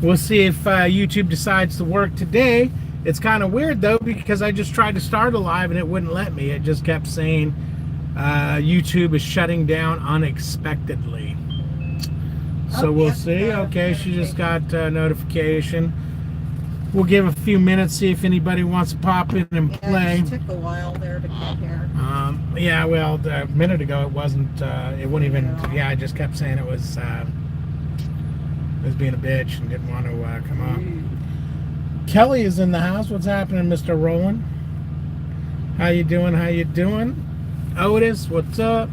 We'll see if YouTube decides to work today. It's kind of weird though, because I just tried to start a live and it wouldn't let me. It just kept saying YouTube is shutting down unexpectedly. So we'll see. Okay, she just got a notification. We'll give a few minutes, see if anybody wants to pop in and play. It took a while there to get here. Yeah, well, a minute ago it wasn't. It wouldn't even. Yeah, I just kept saying it was being a bitch and didn't want to come up. Kelly is in the house. What's happening, Mr. Roland? How you doing? How you doing? Otis, what's up?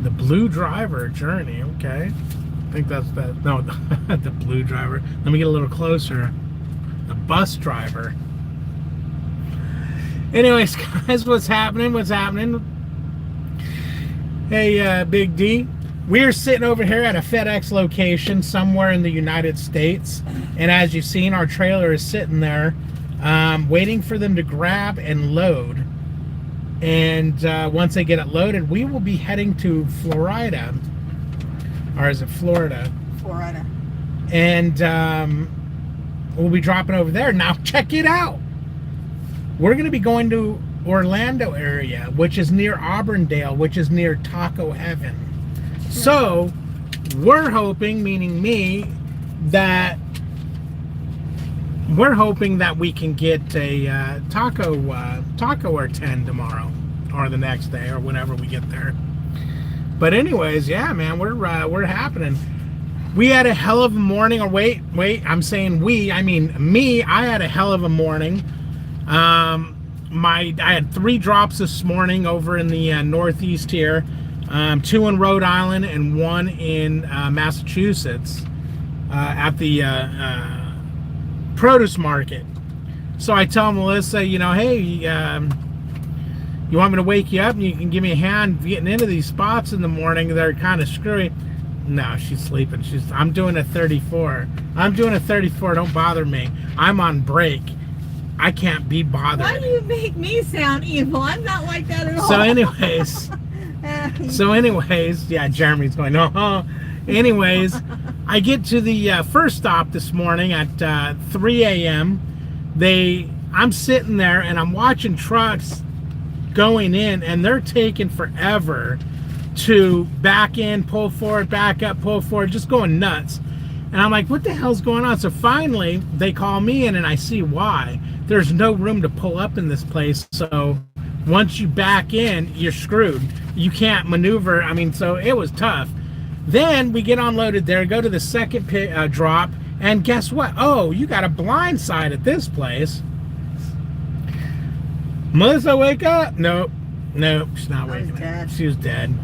The Blue Driver Journey. Okay. I think that's that. No, the Blue Driver. Let me get a little closer. The Bus Driver. Anyways, guys, what's happening? What's happening? Hey, Big D. We're sitting over here at a FedEx location somewhere in the United States. And as you've seen, our trailer is sitting there waiting for them to grab and load. And once they get it loaded, we will be heading to Florida. Or is it Florida? Florida. And we'll be dropping over there. Now, check it out. We're going to be going to Orlando area, which is near Auburndale, which is near Taco Heaven. So, we're hoping, meaning me, that we're hoping that we can get a taco or 10 tomorrow, or the next day, or whenever we get there. But anyways, yeah, man, we're happening. We had a hell of a morning. Or wait, I'm saying we. I mean me. I had a hell of a morning. I had 3 drops this morning over in the Northeast here. 2 in Rhode Island and 1 in Massachusetts at the produce market. So I tell Melissa, you know, hey, you want me to wake you up and you can give me a hand getting into these spots in the morning? They're kind of screwy. No, she's sleeping. I'm doing a 34. I'm doing a 34. Don't bother me. I'm on break. I can't be bothered. Why do you make me sound evil? I'm not like that at all. So anyways, yeah, Jeremy's going, oh. Anyways, I get to the first stop this morning at 3 a.m. I'm sitting there and I'm watching trucks going in, and they're taking forever to back in, pull forward, back up, pull forward, just going nuts. And I'm like, what the hell's going on? So finally, they call me in, and I see why. There's no room to pull up in this place, so once you back in, you're screwed. You can't maneuver. I mean, so it was tough. Then we get unloaded there, go to the second drop, and guess what? Oh, you got a blind side at this place. Melissa, wake up? Nope, she's not waking up. She was dead.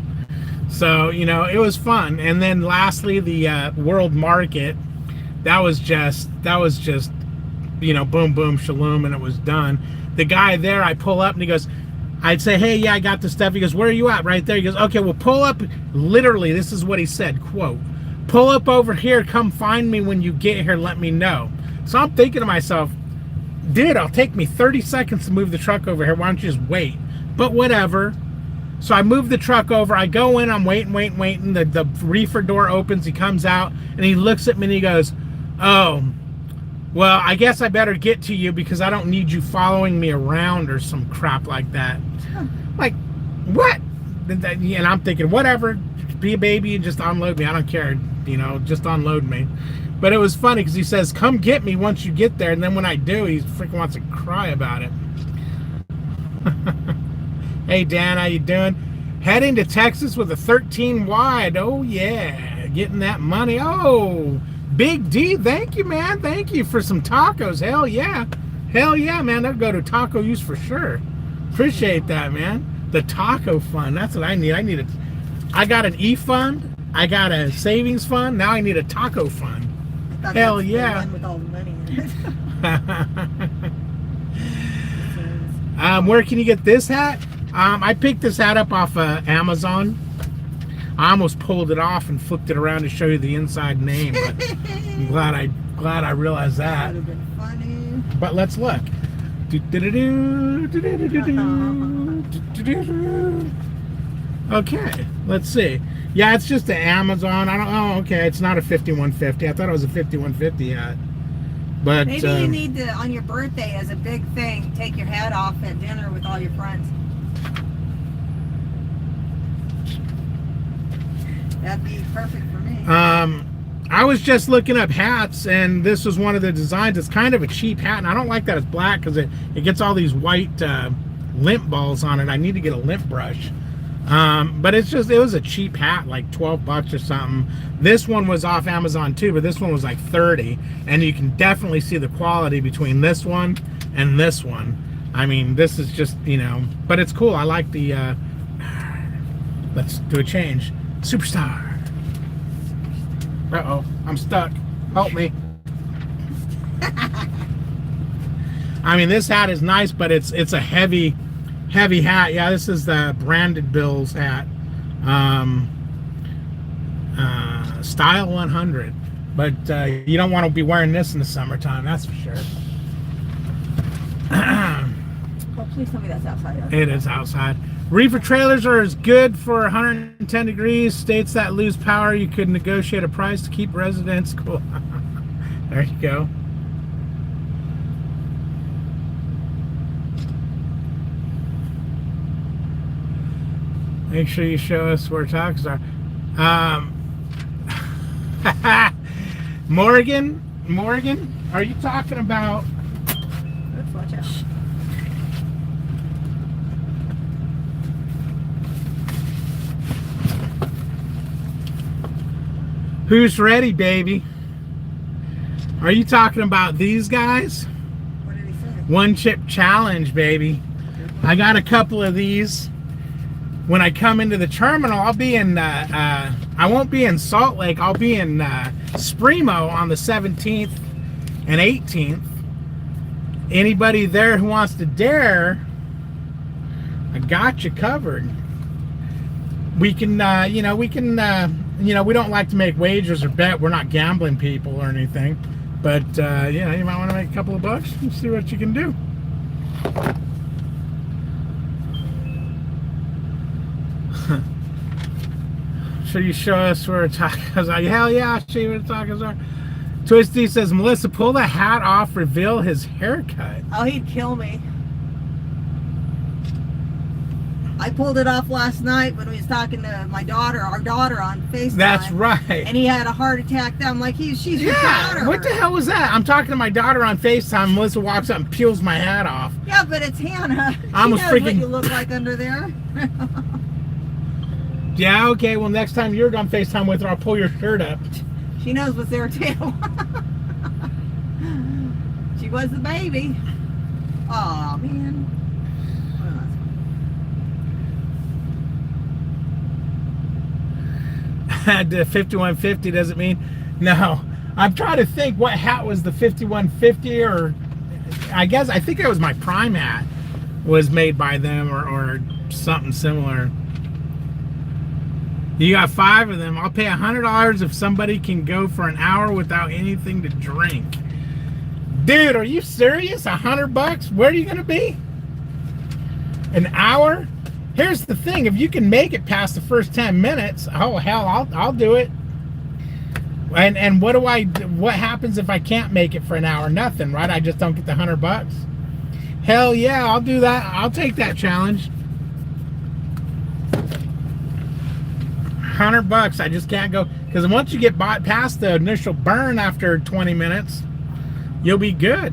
So, you know, it was fun. And then lastly, the World Market. That was just, you know, boom, boom, shalom, and it was done. The guy there, I pull up and he goes, I'd say, hey, yeah, I got the stuff. He goes, where are you at? Right there. He goes, okay, well, pull up. Literally, this is what he said, quote, pull up over here. Come find me when you get here. Let me know. So I'm thinking to myself, dude, it'll take me 30 seconds to move the truck over here. Why don't you just wait? But whatever. So I move the truck over. I go in. I'm waiting. The reefer door opens. He comes out, and he looks at me, and he goes, oh, well, I guess I better get to you because I don't need you following me around or some crap like that. Like, what? And I'm thinking, whatever, be a baby and just unload me. I don't care, you know, just unload me. But it was funny because he says, come get me once you get there. And then when I do, he freaking wants to cry about it. Hey, Dan, how you doing? Heading to Texas with a 13 wide. Oh, yeah. Getting that money. Oh, Big D, thank you, man. Thank you for some tacos. Hell yeah. Hell yeah, man. I'll go to Taco Use for sure. Appreciate that, man. The taco fund. That's what I need. I got an E-fund. I got a savings fund. Now I need a taco fund. Hell yeah. The one with all the money in it. Where can you get this hat? I picked this hat up off Amazon. I almost pulled it off and flipped it around to show you the inside name, but I'm glad I realized that. That would have been funny. But let's look. Okay, let's see. Yeah, it's just an Amazon. I don't. Oh, okay. It's not a 5150. I thought it was a 5150 hat. But maybe you need to, on your birthday, as a big thing, take your hat off at dinner with all your friends. That'd be perfect for me. I was just looking up hats, and this was one of the designs. It's kind of a cheap hat, and I don't like that it's black because it gets all these white lint balls on it. I need to get a lint brush. But it was a cheap hat, like 12 bucks or something. This one was off Amazon too, but this one was like 30, and you can definitely see the quality between this one and this one. I mean, this is just, you know, but it's cool. I like the let's do a change. Superstar. Uh-oh, I'm stuck. Help me. I mean, this hat is nice, but it's a heavy hat. Yeah, this is the Branded Bills hat. Style 100. But you don't want to be wearing this in the summertime, that's for sure. Oh, please tell me that's outside. It is outside. Reefer trailers are as good for 110 degrees. States that lose power, you could negotiate a price to keep residents cool. There you go. Make sure you show us where tacos are. Morgan, are you talking about? Let's watch out. Who's ready, baby? Are you talking about these guys? What did he say? One chip challenge, baby. I got a couple of these. When I come into the terminal, I'll be in, I won't be in Salt Lake. I'll be in Spremo on the 17th and 18th. Anybody there who wants to dare, I got you covered. We can, you know, we don't like to make wagers or bet. We're not gambling people or anything. But, you know, you might want to make a couple of bucks and see what you can do. Should you show us where tacos are? Hell yeah, I'll show you where the tacos are. Twisty says, Melissa, pull the hat off, reveal his haircut. Oh, he'd kill me. I pulled it off last night when we was talking to our daughter on FaceTime. That's right. And he had a heart attack. I'm like, she's your daughter. What the hell was that? I'm talking to my daughter on FaceTime. Melissa walks up and peels my hat off. Yeah, but it's Hannah. She I almost knows freaking what you look like under there. Yeah, okay. Well, next time you're on FaceTime with her, I'll pull your shirt up. She knows what's there too. She was the baby. Aw, man. The 5150 doesn't mean no. I'm trying to think what hat was the 5150, or I think it was my Prime hat was made by them or something similar. You got 5 of them. I'll pay $100 if somebody can go for an hour without anything to drink. Dude, are you serious? $100? Where are you gonna be? An hour? Here's the thing: if you can make it past the first 10 minutes, oh hell, I'll do it. And what happens if I can't make it for an hour? Nothing, right? I just don't get the $100. Hell yeah, I'll do that. I'll take that challenge. $100. I just can't go, because once you get past the initial burn after 20 minutes, you'll be good.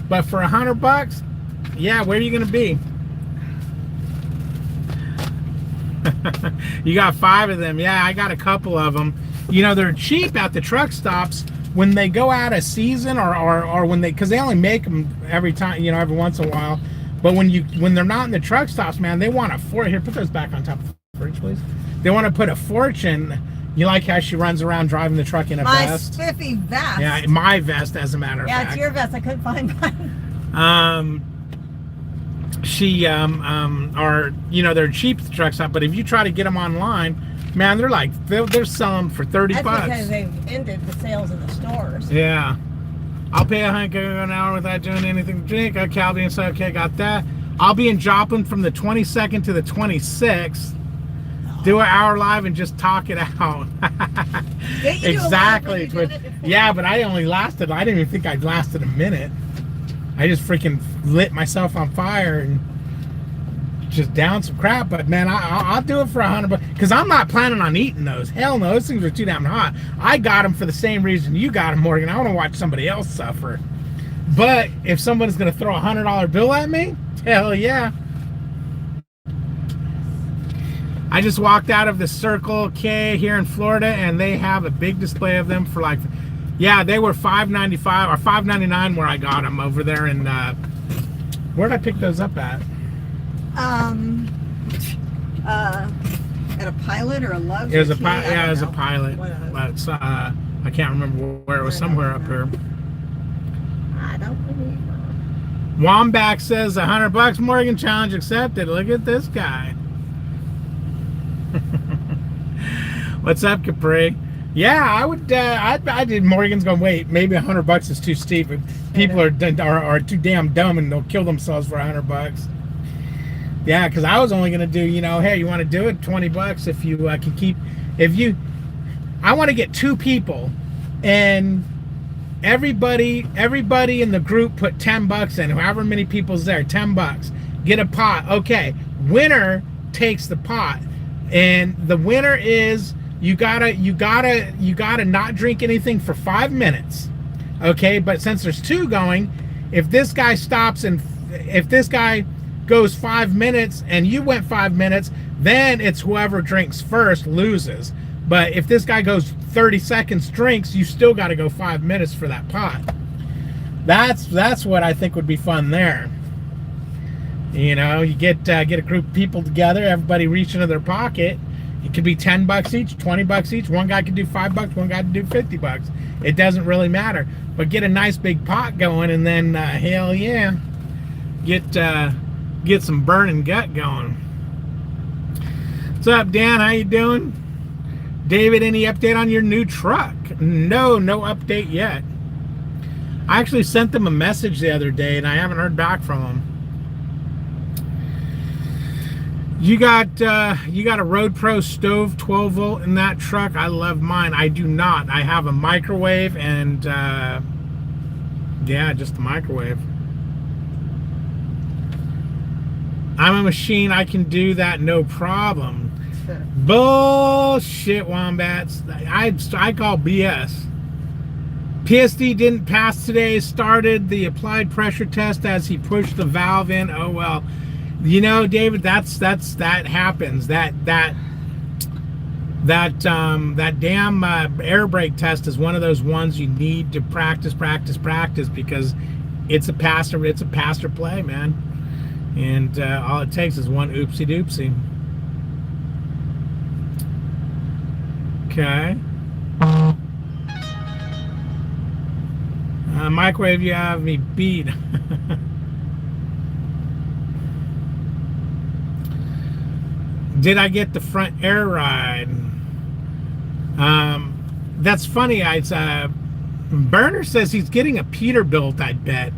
But for $100, yeah, where are you gonna be? You got 5 of them. Yeah, I got a couple of them. You know, they're cheap at the truck stops when they go out of season, or when because they only make them every time, you know, every once in a while. But when they're not in the truck stops, man, they want here, put those back on top of the fridge, please. They want to put a fortune. You like how she runs around driving the truck in a vest? My spiffy vest. Yeah, my vest, as a matter of fact. Yeah, it's your vest. I couldn't find mine. She are, you know, they're cheap at the truck stop, but if you try to get them online, man, they're like they're selling for $30. That's because they've ended the sales in the stores. Yeah. I'll pay $100 an hour without doing anything to drink. Cal being so okay, got that. I'll be in Joplin from the 22nd to the 26th. Do an hour live and just talk it out. Didn't you do a live when Exactly. you did it before? Yeah, but I only lasted, I didn't even think I'd lasted a minute. I just freaking lit myself on fire and just down some crap. But man, I'll do it for $100 because I'm not planning on eating those. Hell no, those things are too damn hot. I got them for the same reason you got them, Morgan. I want to watch somebody else suffer. But if someone's going to throw a $100 bill at me, hell yeah. I just walked out of the Circle K here in Florida, and they have a big display of them for like, yeah, they were $5.95 or $5.99 where I got them over there. And where'd I pick those up at? At a Pilot or a Love's? It was or a Key? yeah, it was a know. Pilot, but I can't remember where it was. Somewhere up here. I don't remember. Womback says $100. Morgan, challenge accepted. Look at this guy. What's up, Capri? Yeah, I would. I did. Morgan's going, wait, maybe $100 is too steep. People are too damn dumb and they'll kill themselves for $100. Yeah, because I was only going to do, you know, hey, you want to do it? $20 if you can keep. I want to get 2 people, and everybody in the group put $10 in. However many people's there, $10. Get a pot. Okay, winner takes the pot, and the winner is you gotta not drink anything for 5 minutes. Okay, but since there's 2 going, if this guy stops and if this guy goes 5 minutes and you went 5 minutes, then it's whoever drinks first loses. But if this guy goes 30 seconds drinks, you still got to go 5 minutes for that pot. That's what I think would be fun there. You know, you get a group of people together, everybody reach into their pocket. It could be $10 each, $20 each. One guy could do $5, one guy could do $50. It doesn't really matter. But get a nice big pot going, and then hell yeah, get some burning gut going. What's up, Dan? How you doing? David, any update on your new truck? No update yet. I actually sent them a message the other day, and I haven't heard back from them. You got a Road Pro stove 12 volt in that truck. I love mine. I do not. I have a microwave and yeah, just a microwave. I'm a machine. I can do that, no problem. Bullshit, wombats. I call BS. PSD didn't pass today. Started the applied pressure test as he pushed the valve in. Oh well. You know, David, that happens. That damn air brake test is one of those ones you need to practice because it's a pass or play, man. And all it takes is one oopsie doopsie. Okay. Microwave, you have me beat. Did I get the front air ride? That's funny. Burner says he's getting a Peterbilt, I bet.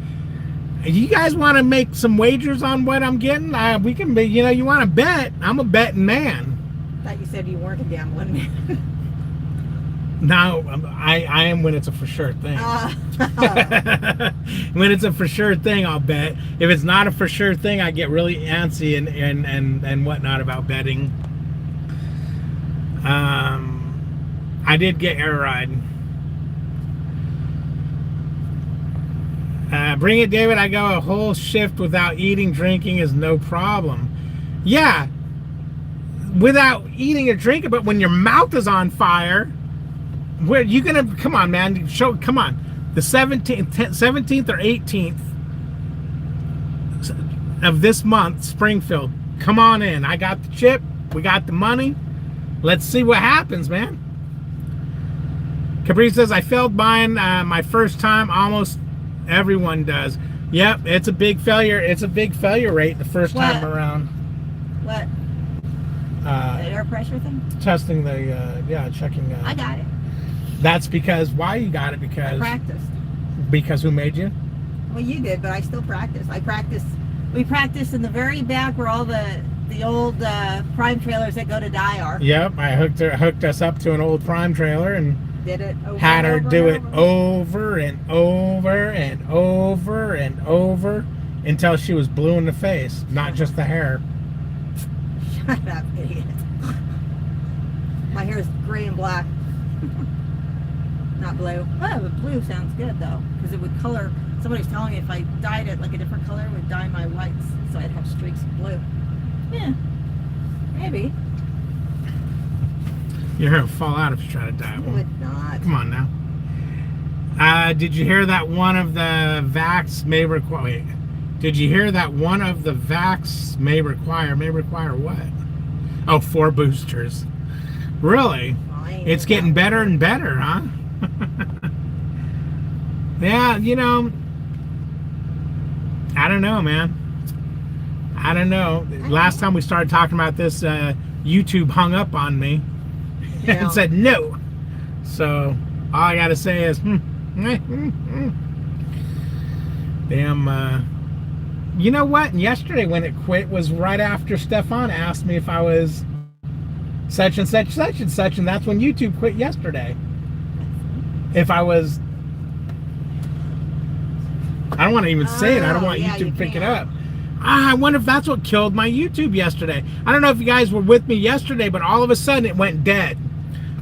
You guys want to make some wagers on what I'm getting? We can be, you know, you want to bet? I'm a betting man. I thought you said you weren't a gambling man. No, I am when it's a for sure thing. When it's a for sure thing, I'll bet. If it's not a for sure thing, I get really antsy and whatnot about betting. I did get air ride. Bring it, David. I go a whole shift without eating, drinking is no problem. Yeah, without eating or drinking, but when your mouth is on fire, where you gonna come on, man? Come on, the 17th or 18th of this month, Springfield. Come on in. I got the chip. We got the money. Let's see what happens, man. Capri says I failed buying my first time. Almost everyone does. Yep, it's a big failure. It's a big failure rate the first time around. What? The air pressure thing? Testing the checking. I got it. That's because why you got it? Because I practiced. Because who made you? Well, you did, but I still practice. We practice in the very back where all the the old prime trailers that go to Dyer. Yep, I hooked us up to an old prime trailer and Did it over had her and over do and it over? over and over and over and over until she was blue in the face, not just the hair. Shut up, idiot. My hair is gray and black. Not blue. Oh, but blue sounds good though, because it would color. Somebody was telling me if I dyed it like a different color, it would dye my whites, so I'd have streaks of blue. Yeah, maybe. Your hair will fall out if you try to dye it. It would not. Come on now. Did you hear that one of the vax may require? Wait. Did you hear that one of the vax may require what? Oh, 4 boosters. Really? It's getting better and better, huh? Yeah, you know, I don't know, man. I don't know. Last time we started talking about this, YouTube hung up on me and said no. So all I gotta say is, damn. You know what? Yesterday when it quit was right after Stefan asked me if I was such and such, such and such, and that's when YouTube quit yesterday. If I was, I don't want to even say it. I don't want YouTube to pick it up. I wonder if that's what killed my YouTube yesterday. I don't know if you guys were with me yesterday, but all of a sudden it went dead.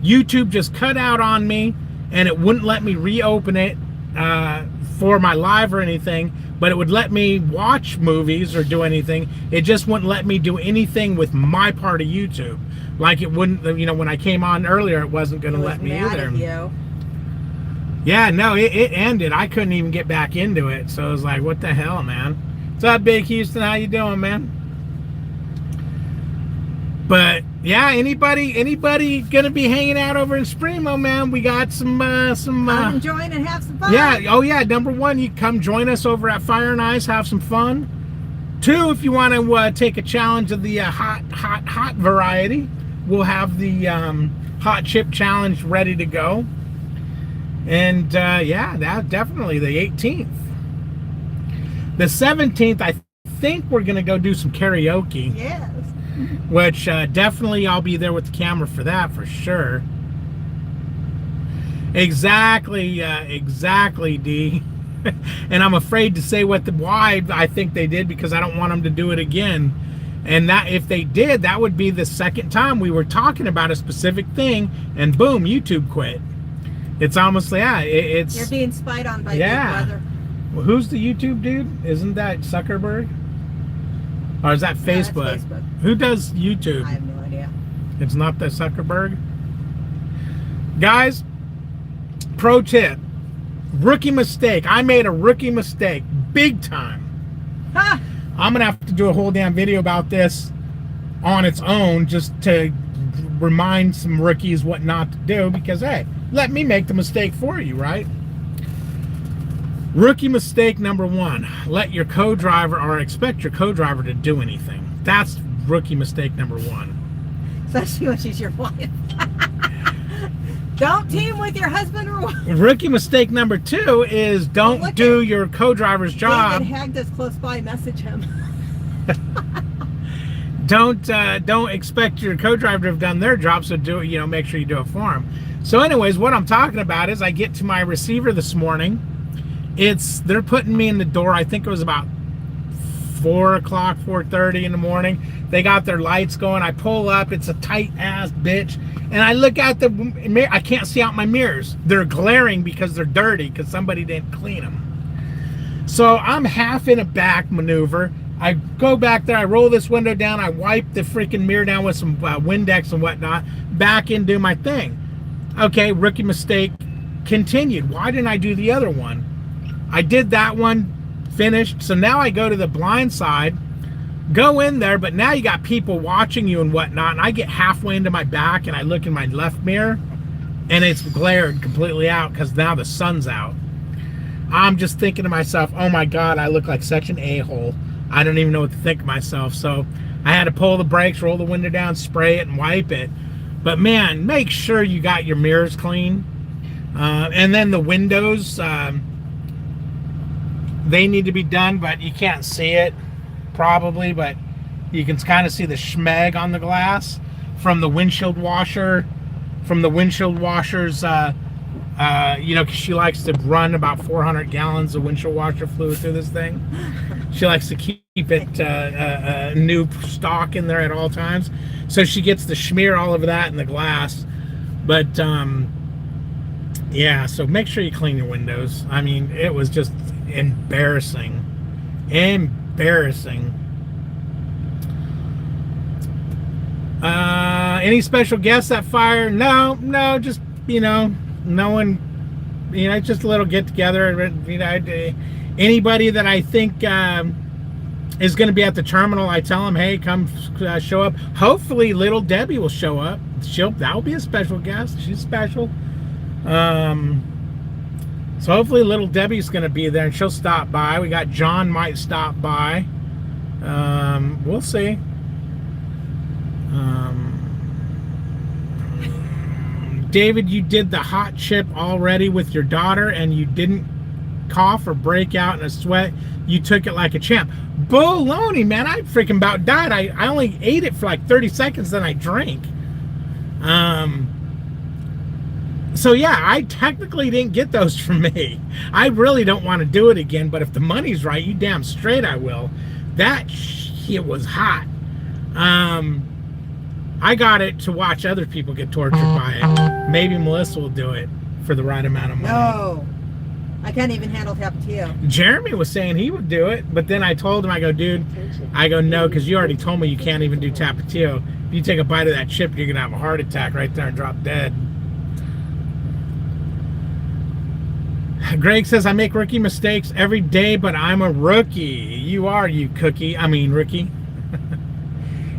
YouTube just cut out on me, and it wouldn't let me reopen it for my live or anything, but it would let me watch movies or do anything. It just wouldn't let me do anything with my part of YouTube. Like it wouldn't, you know, when I came on earlier, it wasn't going to let me either. Yeah, no, it ended. I couldn't even get back into it. So I was like, what the hell, man? What's up, Big Houston? How you doing, man? But yeah, anybody gonna be hanging out over in Spremo, man? We got some Come join and have some fun. Yeah, oh yeah. Number 1, you come join us over at Fire and Ice, have some fun. 2, if you want to take a challenge of the hot variety, we'll have the hot chip challenge ready to go. And yeah, that definitely the 18th. The 17th, I think we're gonna go do some karaoke. Yes. Which definitely I'll be there with the camera for that for sure. Exactly, D. And I'm afraid to say why I think they did, because I don't want them to do it again. And that if they did, that would be the second time we were talking about a specific thing, and boom, YouTube quit. It's almost it's. You're being spied on by Big Brother. Well, who's the YouTube dude? Isn't that Zuckerberg? Or is that Facebook? That's Facebook. Who does YouTube? I have no idea. It's not the Zuckerberg. Guys, pro tip. Rookie mistake. I made a rookie mistake. Big time. Ha! I'm going to have to do a whole damn video about this on its own just to remind some rookies what not to do, because, hey, let me make the mistake for you, right? Rookie mistake number 1, let your co-driver or expect your co-driver to do anything. That's rookie mistake number 1. Especially when she's your wife. Don't team with your husband or wife. Rookie mistake number 2 is don't do your co-driver's job. David Haggda's close by, message him. Don't expect your co-driver to have done their job, so do it, make sure you do it for them. So anyways, what I'm talking about is I get to my receiver this morning. They're putting me in the door. I think it was about 4 o'clock, 4:30 in the morning. They got their lights going. I pull up. It's a tight ass bitch. And I look out the mirror. I can't see out my mirrors. They're glaring because they're dirty because somebody didn't clean them. So I'm half in a back maneuver. I go back there. I roll this window down. I wipe the freaking mirror down with some Windex and whatnot. Back in, do my thing. Okay, rookie mistake continued. Why didn't I do the other one? I did that one, finished. So now I go to the blind side, go in there, but now you got people watching you and whatnot. And I get halfway into my back and I look in my left mirror and it's glared completely out because now the sun's out. I'm just thinking to myself, oh my God, I look like such an a-hole. I don't even know what to think of myself. So I had to pull the brakes, roll the window down, spray it and wipe it. But man, make sure you got your mirrors clean. And then the windows, they need to be done, but you can't see it probably, but You can kind of see the schmeg on the glass from the windshield washer, from the windshield washers. You know, 'cause she likes to run about 400 gallons of windshield washer fluid through this thing. She likes to keep it new stock in there at all times. So she gets the smear all over that in the glass. But yeah, so make sure you clean your windows. I mean, it was just embarrassing. Embarrassing. Any special guests at fire? No, just, you know, no one, you know, just a little get together. You know, anybody that I think is going to be at the terminal, I tell them, hey, come show up. Hopefully little Debbie will show up. That'll be a special guest. She's special. So hopefully little Debbie's going to be there and she'll stop by. We got John might stop by. We'll see. David, you did the hot chip already with your daughter and you didn't cough or break out in a sweat. You took it like a champ. Baloney, man. I freaking about died. I only ate it for like 30 seconds, then I drank. So yeah, I technically didn't get those from me. I really don't want to do it again, but if the money's right, you damn straight I will. That shit was hot. I got it to watch other people get tortured by it. Maybe Melissa will do it for the right amount of money. No, I can't even handle Tapatio. Jeremy was saying he would do it, but then I told him, I go, dude, I go, no, because you already told me you can't even do Tapatio. If you take a bite of that chip, you're going to have a heart attack right there and drop dead. Greg says, I make rookie mistakes every day, but I'm a rookie. You are, you rookie.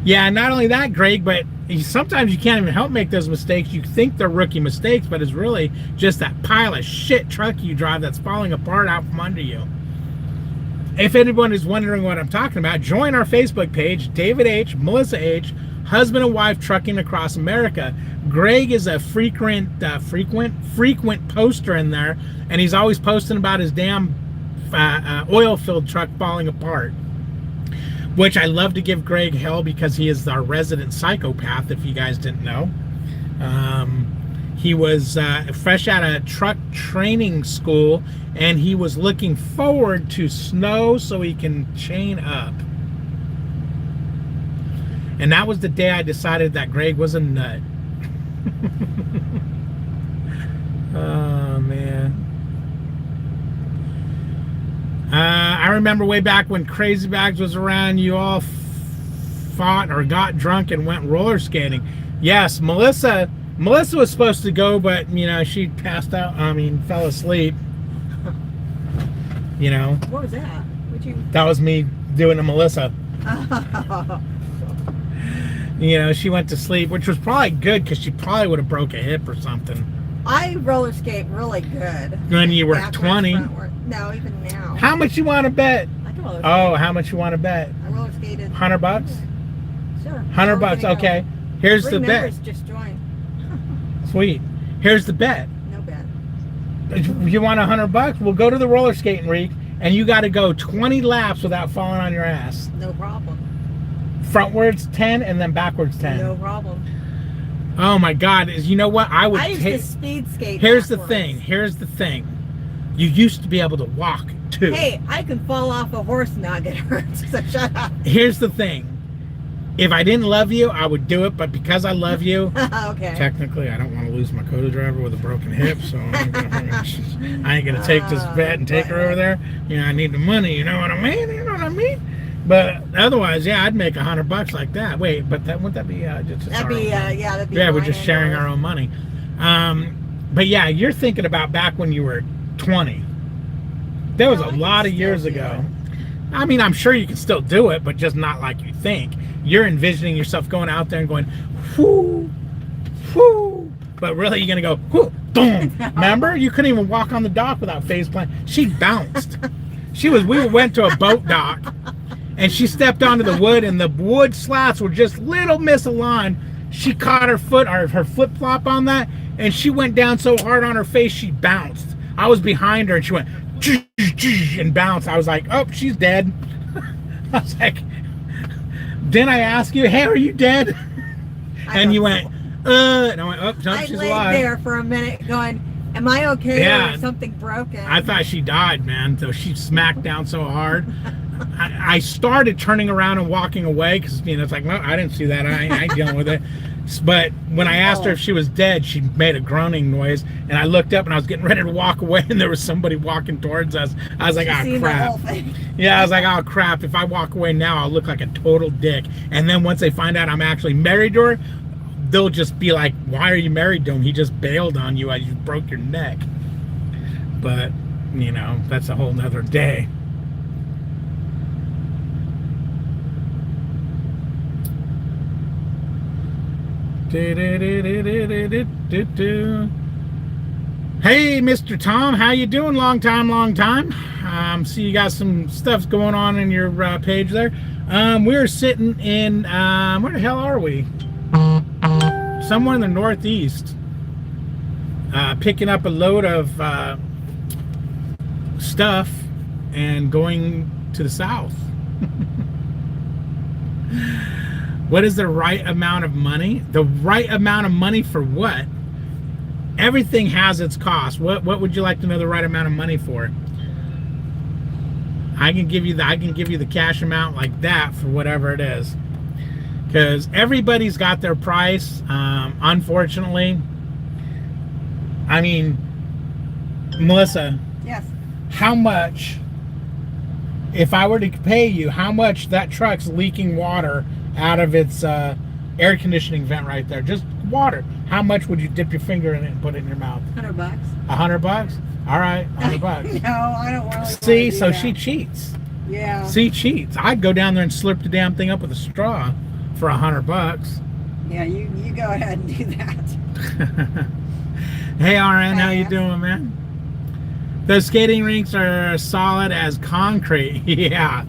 Yeah, not only that, Greg, but sometimes you can't even help make those mistakes. You think they're rookie mistakes, but it's really just that pile of shit truck you drive that's falling apart out from under you. If anyone is wondering what I'm talking about, join our Facebook page, David H., Melissa H., husband and wife trucking across America. Greg is a frequent poster in there, and he's always posting about his damn oil-filled truck falling apart. Which I love to give Greg hell because he is our resident psychopath, if you guys didn't know. He was fresh out of truck training school, and he was looking forward to snow so he can chain up. And that was the day I decided that Greg was a nut. Oh, man. I remember way back when Crazy Bags was around, you all fought or got drunk and went roller skating. Yes, Melissa was supposed to go, but, you know, she passed out, fell asleep. You know. What was that? That was me doing to Melissa. You know, she went to sleep, which was probably good because she probably would have broke a hip or something. I roller skate really good. When you were 20? No, even now. How much you want to bet? I can roller skate. Oh, how much you want to bet? I roller skated. $100? Sure. $100, okay. Here's the bet. Just join. Sweet. Here's the bet. No bet. You want $100? We'll go to the roller skating rink, and you got to go 20 laps without falling on your ass. No problem. Frontwards 10 and then backwards 10. No problem. Oh my God! You know what? I used to speed skate. Here's backwards. the thing. You used to be able to walk too. Hey, I can fall off a horse and not get hurt. So shut up. Here's the thing. If I didn't love you, I would do it. But because I love you, okay. Technically, I don't want to lose my co-driver with a broken hip, so I ain't gonna take this bet and take her over there. You know, I need the money. You know what I mean? You know what I mean? But otherwise, yeah, I'd make $100 like that. Wait, but wouldn't that be just that'd be that'd be we're just sharing our own money. But yeah, you're thinking about back when you were 20. That was a lot of years ago. I mean, I'm sure you can still do it, but just not like you think. You're envisioning yourself going out there and going, whoo, whoo. But really, you're gonna go, whoo, boom. Remember, you couldn't even walk on the dock without face planting. She bounced. We went to a boat dock. And she stepped onto the wood, and the wood slats were just little misaligned. She caught her foot, or her flip-flop on that, and she went down so hard on her face, she bounced. I was behind her, and she went, and bounced. I was like, oh, she's dead. I was like, Then I asked you, hey, are you dead? And you went, and I went, oh, no, she's alive. I laid there for a minute going, am I okay? Yeah. Or is something broken? I thought she died, man. So she smacked down so hard. I started turning around and walking away because, you know, it's like, no, I didn't see that. I ain't dealing with it. But when I asked her if she was dead, she made a groaning noise. And I looked up and I was getting ready to walk away, and there was somebody walking towards us. I was like, oh, crap. Yeah, I was like, oh, crap. If I walk away now, I'll look like a total dick. And then once they find out I'm actually married to her, they'll just be like, why are you married to him? He just bailed on you as you broke your neck. But, you know, that's a whole nother day. Hey, Mr. Tom, how you doing? Long time. See you got some stuff going on in your page there. We're sitting in, where the hell are we? Somewhere in the Northeast. Picking up a load of stuff and going to the South. What is the right amount of money? The right amount of money for what? Everything has its cost. What would you like to know the right amount of money for? I can give you the cash amount like that for whatever it is. Because everybody's got their price. Unfortunately. I mean, Melissa. Yes. How much, if I were to pay you, how much that truck's leaking water out of its air conditioning vent right there? Just water. How much would you dip your finger in it and put it in your mouth? $100. $100? All right, $100. No, I don't really. See, so she cheats. Yeah. She cheats. I'd go down there and slurp the damn thing up with a straw for $100. Yeah, you go ahead and do that. Hey, RN, how you doing, man? Those skating rinks are solid as concrete. Yeah.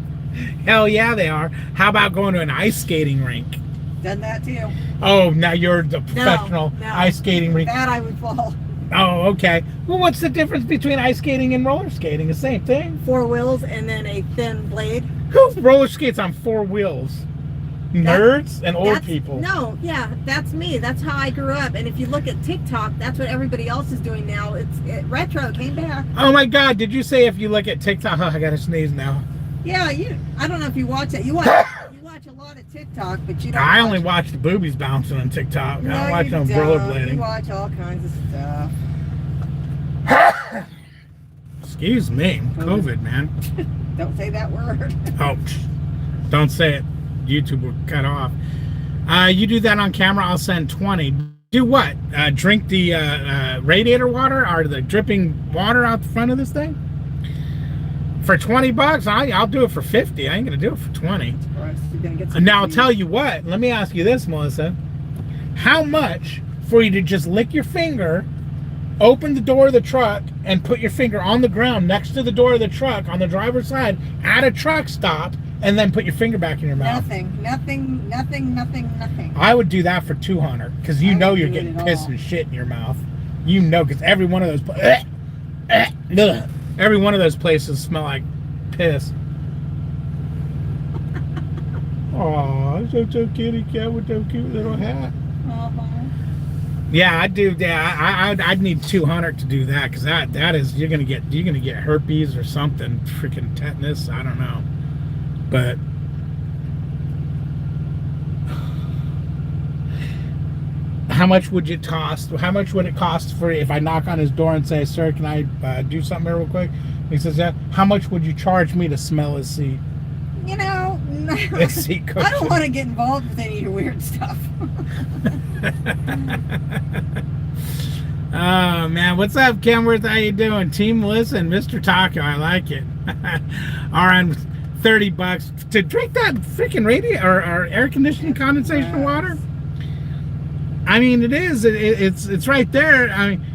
Hell yeah, they are. How about going to an ice skating rink? Done that too. Oh, now you're the professional no. ice skating rink. That I would fall. Oh, okay. Well, what's the difference between ice skating and roller skating? The same thing. 4 wheels and then a thin blade. Who roller skates on 4 wheels? Nerds and old people. No, yeah, that's me. That's how I grew up. And if you look at TikTok, that's what everybody else is doing now. Retro came back. Oh my God! Did you say if you look at TikTok? Oh, I gotta sneeze now. Yeah, I don't know if you watch it. You watch a lot of TikTok, but you don't. I only watch the boobies bouncing on TikTok. No, I don't watch them you rollerblading. You watch all kinds of stuff. Excuse me, COVID, man. Don't say that word. Oh, don't say it. YouTube will cut off. You do that on camera, I'll send 20. Do what? Drink the radiator water or the dripping water out the front of this thing? For $20? I'll do it for 50. I ain't gonna do it for 20. Now I'll tell you what. Let me ask you this, Melissa. How much for you to just lick your finger, open the door of the truck, and put your finger on the ground next to the door of the truck on the driver's side at a truck stop, and then put your finger back in your mouth? Nothing. I would do that for $200 because you know you're getting piss and shit in your mouth. You know, because every one of those every one of those places smell like piss. Oh, so kitty cat with that cute little hat. Yeah, I do. Yeah, I'd need $200 to do that because that is you're gonna get herpes or something, freaking tetanus. I don't know, but how much would it cost? How much would it cost for if I knock on his door and say, "Sir, can I do something here real quick?" He says, "Yeah." How much would you charge me to smell his seat? You know, seat I don't want to get involved with any of your weird stuff. Oh man, what's up, Kenworth? How you doing? Team Melissa and Mr. Taco, I like it. All right, $30 to drink that freaking radiator or air conditioning condensation water. I mean, it's right there. I mean,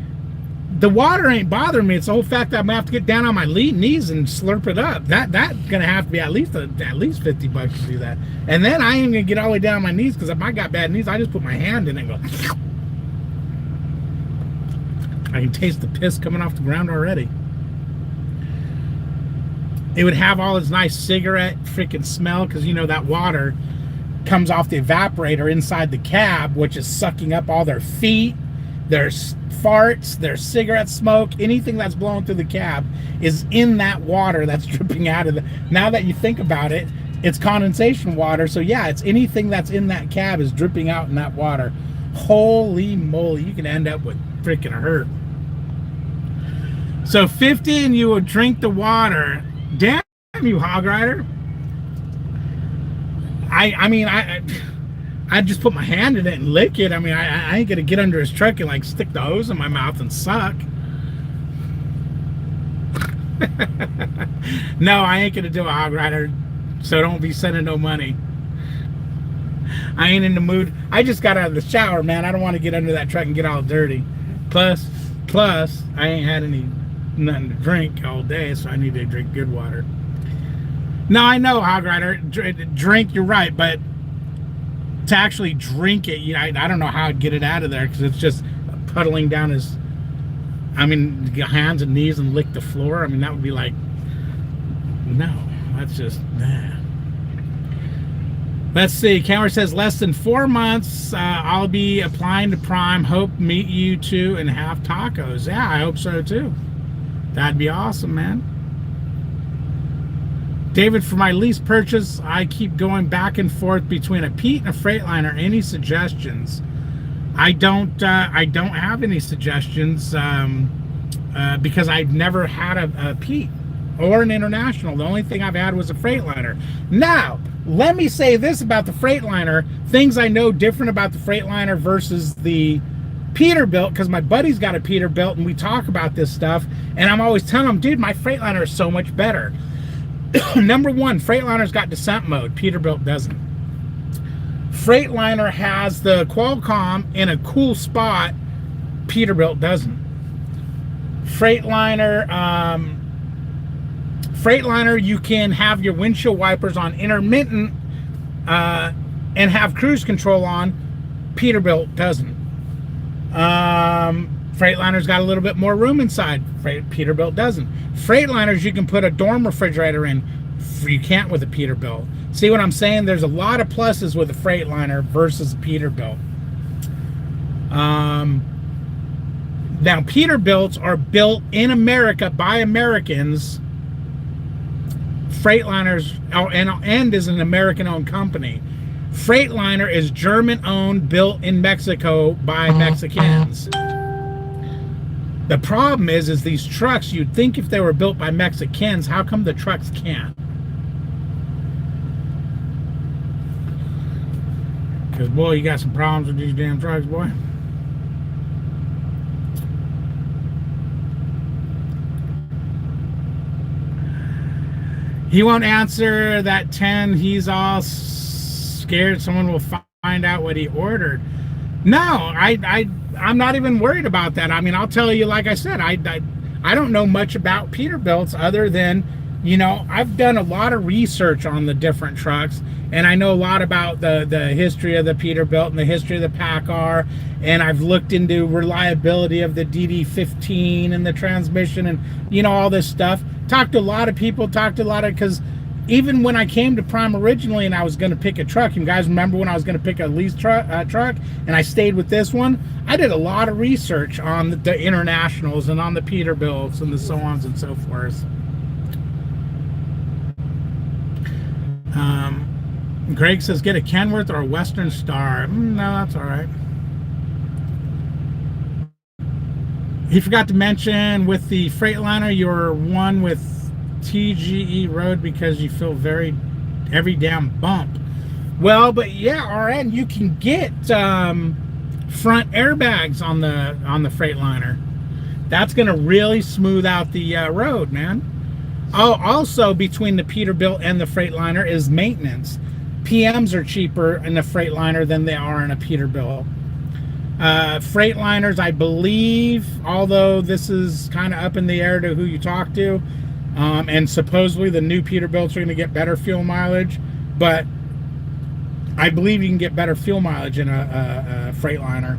the water ain't bothering me. It's the whole fact that I'm gonna have to get down on my knees and slurp it up. That's gonna have to be at least $50 to do that. And then I ain't gonna get all the way down on my knees because if I got bad knees, I just put my hand in and go. I can taste the piss coming off the ground already. It would have all this nice cigarette freaking smell because you know that water comes off the evaporator inside the cab, which is sucking up all their feet, their farts, their cigarette smoke, anything that's blowing through the cab is in that water that's dripping out of the. Now that you think about it, it's condensation water. So yeah, it's anything that's in that cab is dripping out in that water. Holy moly, you can end up with freaking hurt. So 50 and you will drink the water. Damn you, hog rider. I mean, I'd just put my hand in it and lick it. I mean, I ain't gonna get under his truck and like stick the hose in my mouth and suck. No, I ain't gonna do a hog rider, so don't be sending no money. I ain't in the mood. I just got out of the shower, man. I don't want to get under that truck and get all dirty. Plus, I ain't had nothing to drink all day, so I need to drink good water. Now I know, hog rider, drink. You're right, but to actually drink it, I don't know how I'd get it out of there because it's just puddling down his. I mean, hands and knees and lick the floor. I mean, that would be like, no, that's just nah. Let's see. Camera says less than 4 months. I'll be applying to Prime. Hope meet you too and have tacos. Yeah, I hope so too. That'd be awesome, man. David, for my lease purchase, I keep going back and forth between a Pete and a Freightliner. Any suggestions? I don't have any suggestions because I've never had a Pete or an International. The only thing I've had was a Freightliner. Now, let me say this about the Freightliner. Things I know different about the Freightliner versus the Peterbilt, because my buddy's got a Peterbilt and we talk about this stuff, and I'm always telling him, dude, my Freightliner is so much better. Number one, Freightliner's got descent mode. Peterbilt doesn't. Freightliner has the Qualcomm in a cool spot. Peterbilt doesn't. Freightliner, you can have your windshield wipers on intermittent and have cruise control on. Peterbilt doesn't. Freightliner's got a little bit more room inside. Peterbilt doesn't. Freightliners, you can put a dorm refrigerator in. You can't with a Peterbilt. See what I'm saying? There's a lot of pluses with a Freightliner versus a Peterbilt. Now, Peterbilts are built in America by Americans. Freightliners, and is an American-owned company. Freightliner is German-owned, built in Mexico by Mexicans. The problem is these trucks, you'd think if they were built by Mexicans, how come the trucks can't? Because, boy, you got some problems with these damn trucks, boy. He won't answer that 10. He's all scared someone will find out what he ordered. No, I'm not even worried about that. I mean, I'll tell you, like I said, I don't know much about Peterbilts other than, I've done a lot of research on the different trucks, and I know a lot about the history of the Peterbilt and the history of the PACCAR, and I've looked into reliability of the DD15 and the transmission and, all this stuff. Talked to a lot of people, because even when I came to Prime originally and I was going to pick a truck, you guys remember when I was going to pick a lease truck and I stayed with this one? I did a lot of research on the Internationals and on the Peterbilts and the so on and so forth. Greg says, get a Kenworth or a Western Star. No, that's all right. He forgot to mention with the Freightliner, you're one with TGE Road because you feel every damn bump. Well, but yeah, RN, you can get front airbags on the Freightliner. That's going to really smooth out the road, man. Oh, also between the Peterbilt and the Freightliner is maintenance. PMs are cheaper in the Freightliner than they are in a Peterbilt. Freightliners, I believe, although this is kind of up in the air to who you talk to, and supposedly the new Peterbilts are going to get better fuel mileage, but I believe you can get better fuel mileage in a Freightliner.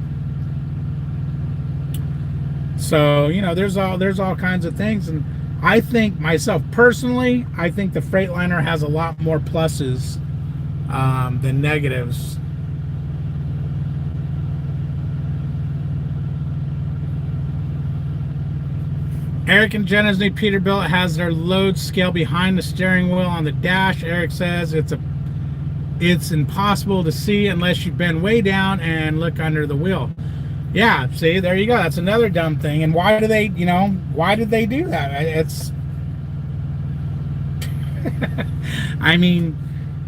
So, there's all kinds of things, and I think myself personally, I think the Freightliner has a lot more pluses the negatives. Eric and Jenna's new Peterbilt has their load scale behind the steering wheel on the dash. Eric says it's impossible to see unless you bend way down and look under the wheel. Yeah, see, there you go. That's another dumb thing. And why do they, why did they do that? It's I mean,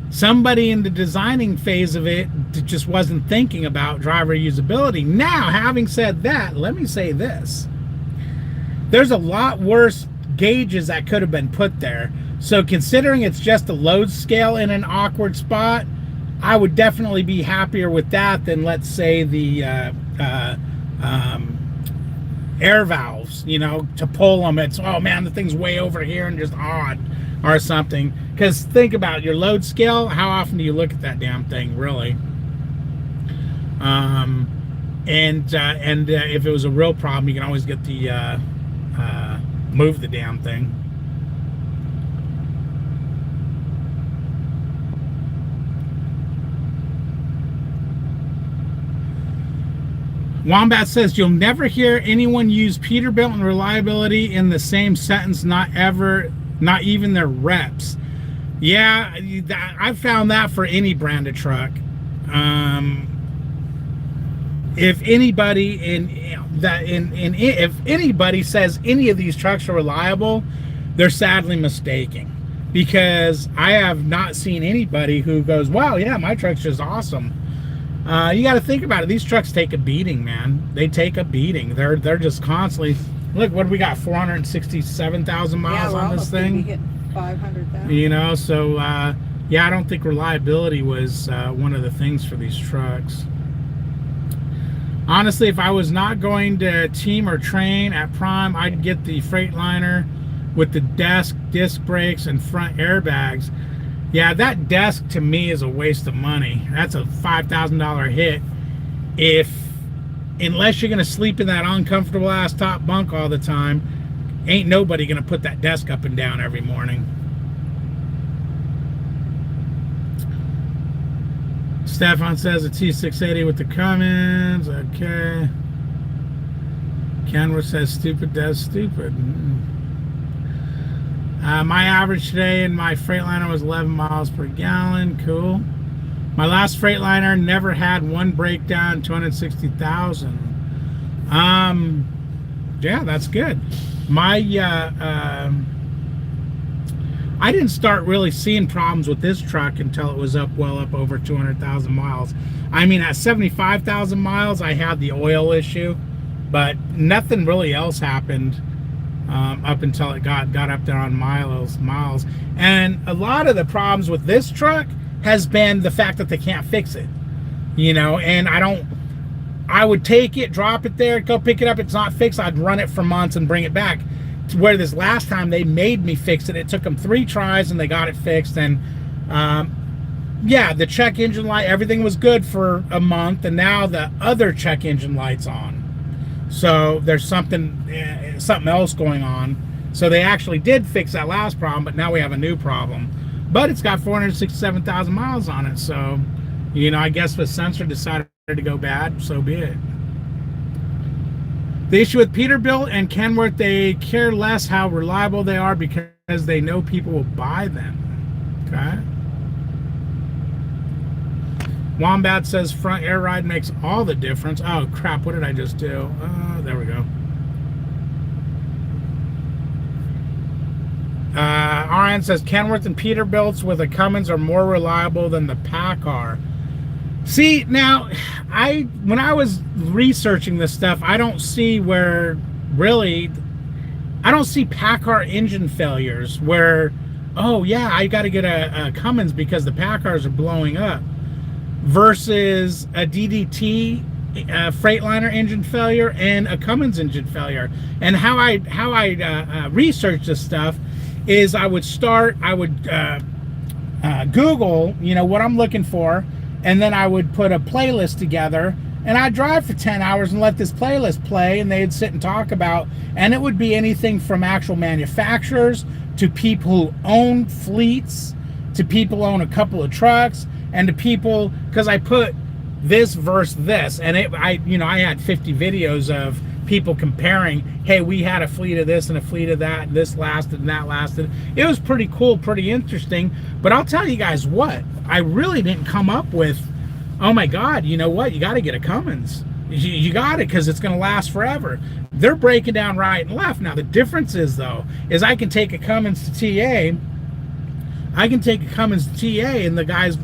somebody in the designing phase of it just wasn't thinking about driver usability. Now, having said that, let me say this. There's a lot worse gauges that could have been put there. So considering it's just a load scale in an awkward spot, I would definitely be happier with that than, let's say, the air valves, to pull them. It's, oh man, the thing's way over here and just odd or something. Because think about your load scale. How often do you look at that damn thing, really? And if it was a real problem, you can always get the move the damn thing. Wombat says you'll never hear anyone use Peterbilt and reliability in the same sentence, not even their reps. Yeah, I've found that for any brand of truck. If anybody if anybody says any of these trucks are reliable, they're sadly mistaken, because I have not seen anybody who goes, wow, yeah, my truck's just awesome. You got to think about it. These trucks take a beating, man. They take a beating. They're just constantly. Look, what do we got? 467,000 miles on this thing. Hit 500,000. So yeah, I don't think reliability was one of the things for these trucks. Honestly, if I was not going to team or train at Prime, I'd get the Freightliner with the desk, disc brakes, and front airbags. Yeah, that desk to me is a waste of money. That's a $5,000 hit. Unless you're gonna sleep in that uncomfortable ass top bunk all the time, ain't nobody gonna put that desk up and down every morning. Stefan says a T680 with the Cummins. Okay. Kenworth says stupid does stupid. My average today in my Freightliner was 11 miles per gallon. Cool. My last Freightliner never had one breakdown, 260,000. Yeah, that's good. I didn't start really seeing problems with this truck until it was well up over 200,000 miles. I mean, at 75,000 miles, I had the oil issue, but nothing really else happened up until it got up there on miles. And a lot of the problems with this truck has been the fact that they can't fix it, and I would take it, drop it there, go pick it up. It's not fixed. I'd run it for months and bring it back. To where this last time they made me fix it. It took them 3 tries and they got it fixed. And yeah, the check engine light, everything was good for a month, and now the other check engine light's on. So there's something else going on. So they actually did fix that last problem, but now we have a new problem. But it's got 467,000 miles on it. So, I guess the sensor decided to go bad, so be it. The issue with Peterbilt and Kenworth, they care less how reliable they are because they know people will buy them. Okay. Wombat says front air ride makes all the difference. Oh crap, what did I just do? There we go. RN says Kenworth and Peterbilts with a Cummins are more reliable than the PACCAR. See, now, when I was researching this stuff, I don't see PACCAR engine failures where, oh yeah, I got to get a Cummins because the PACCARs are blowing up, versus a DDT Freightliner engine failure and a Cummins engine failure. And how I research this stuff is I would Google, what I'm looking for, and then I would put a playlist together, and I'd drive for 10 hours and let this playlist play, and they'd sit and talk about, and it would be anything from actual manufacturers to people who own fleets to people who own a couple of trucks. and to people, because I put this versus this, and I had 50 videos of people comparing, hey, we had a fleet of this and a fleet of that, and this lasted and that lasted. It was pretty cool, pretty interesting. But I'll tell you guys what, I really didn't come up with, oh my God, you know what, you got to get a Cummins. You got it, because it's going to last forever. They're breaking down right and left. Now the difference is, though, is I can take a Cummins to TA. I can take a Cummins to TA, and the guys,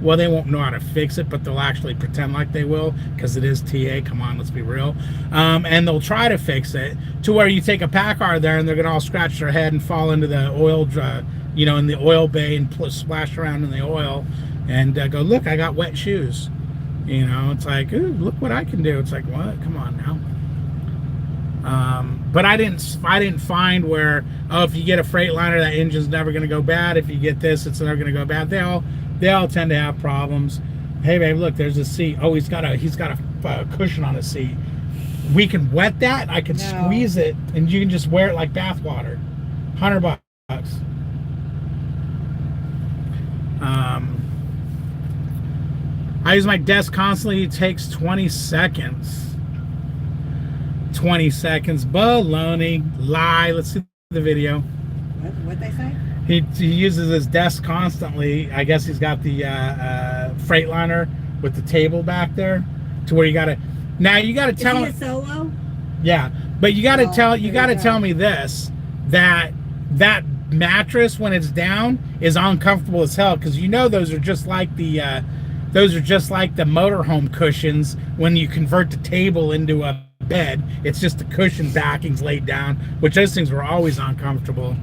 well, they won't know how to fix it, but they'll actually pretend like they will, because it is TA. Come on, let's be real. And they'll try to fix it to where you take a PACCAR there, and they're gonna all scratch their head and fall into the oil, in the oil bay, and splash around in the oil, and go, look, I got wet shoes. It's like, ooh, look what I can do. It's like, what? Come on now. But I didn't find where, oh, if you get a Freightliner, that engine's never going to go bad. If you get this, it's never going to go bad. They all tend to have problems. Hey, babe, look, there's a seat. Oh, he's got a cushion on his seat. We can wet that. I can squeeze it, and you can just wear it like bath water. $100. I use my desk constantly. It takes 20 seconds. 20 seconds. Baloney. Lie. Let's see the video. What'd they say? He uses his desk constantly. I guess he's got the Freightliner with the table back there, to where you gotta tell Is he a solo? Yeah, but you gotta tell me this, that mattress, when it's down, is uncomfortable as hell, because those are just like the motorhome cushions when you convert the table into a bed. It's just the cushion backings laid down, which those things were always uncomfortable.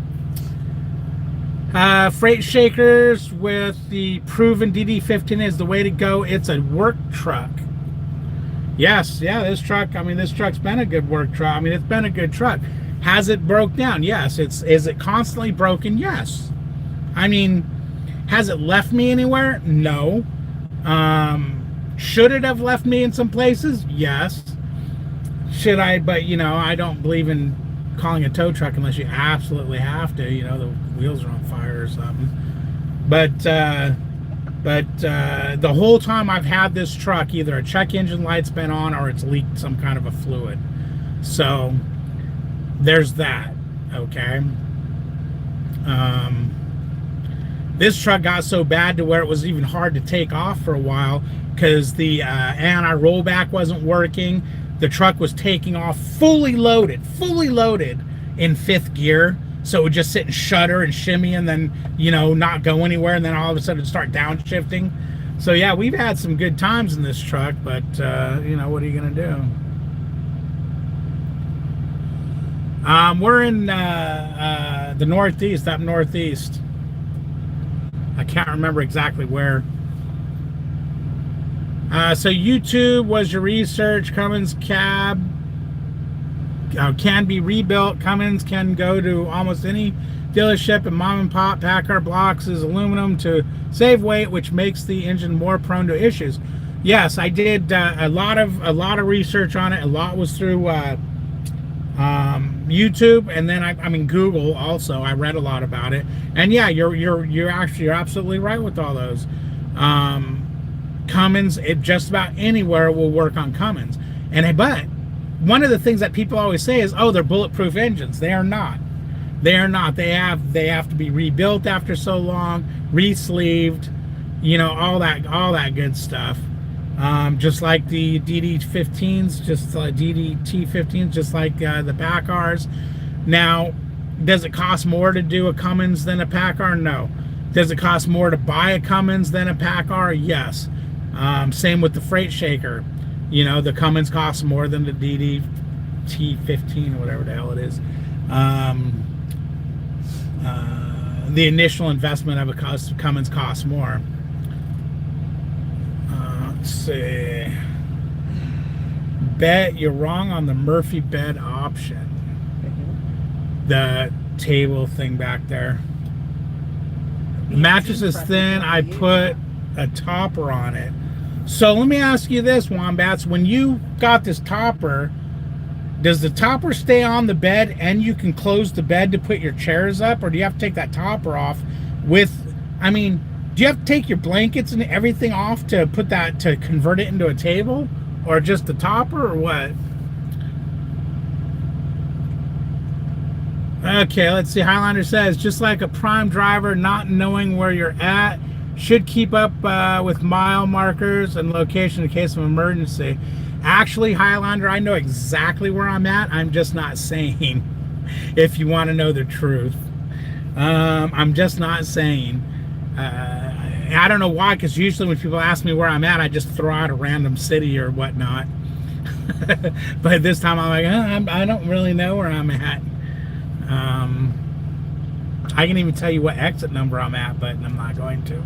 Freight shakers with the proven DD15 is the way to go. It's a work truck. Yes, yeah, this truck's been a good work truck. It's been a good truck. Has it broke down? Yes. Is it constantly broken? Yes. Has it left me anywhere? No. Should it have left me in some places? Yes. Should I? But I don't believe in calling a tow truck unless you absolutely have to. The wheels are on fire or something. But the whole time I've had this truck, either a check engine light's been on or it's leaked some kind of a fluid. So there's that. Okay. This truck got so bad to where it was even hard to take off for a while, because the anti-rollback wasn't working. The truck was taking off fully loaded in 5th gear. So it would just sit and shudder and shimmy, and then, not go anywhere, and then all of a sudden start downshifting. So yeah, we've had some good times in this truck, but what are you gonna do? We're in the Northeast, up Northeast. I can't remember exactly where. So YouTube was your research. Cummins cab can be rebuilt. Cummins can go to almost any dealership, and mom and pop PACCAR blocks is aluminum to save weight, which makes the engine more prone to issues. Yes, I did a lot of research on it. A lot was through YouTube, and then Google also. I read a lot about it, and yeah, you're absolutely right with all those. Cummins, just about anywhere will work on Cummins. But one of the things that people always say is, oh, they're bulletproof engines. They are not. They are not. They have to be rebuilt after so long, re-sleeved, all that good stuff. Just like the DD15s, DDT15s, just like the PACCARs. Now, does it cost more to do a Cummins than a PACCAR? No. Does it cost more to buy a Cummins than a PACCAR? Yes. Same with the freight shaker. The Cummins costs more than the DD-T15 or whatever the hell it is. The initial investment of a Cummins costs more. Let's see. Bet you're wrong on the Murphy bed option. The table thing back there. The mattress is thin. I put a topper on it. So let me ask you this, Wombats. When you got this topper, does the topper stay on the bed and you can close the bed to put your chairs up, or do you have to take that topper off with, Do you have to take your blankets and everything off to put that, to convert it into a table? Or just the topper, or what? Okay, let's see. Highlander says, just like a prime driver, not knowing where you're at, should keep up with mile markers and location in case of emergency. Actually, Highlander, I know exactly where I'm at. I'm just not saying, if you want to know the truth. I'm just not saying. I don't know why, because usually when people ask me where I'm at, I just throw out a random city or whatnot. But this time I'm like, I don't really know where I'm at. I can even tell you what exit number I'm at, but I'm not going to.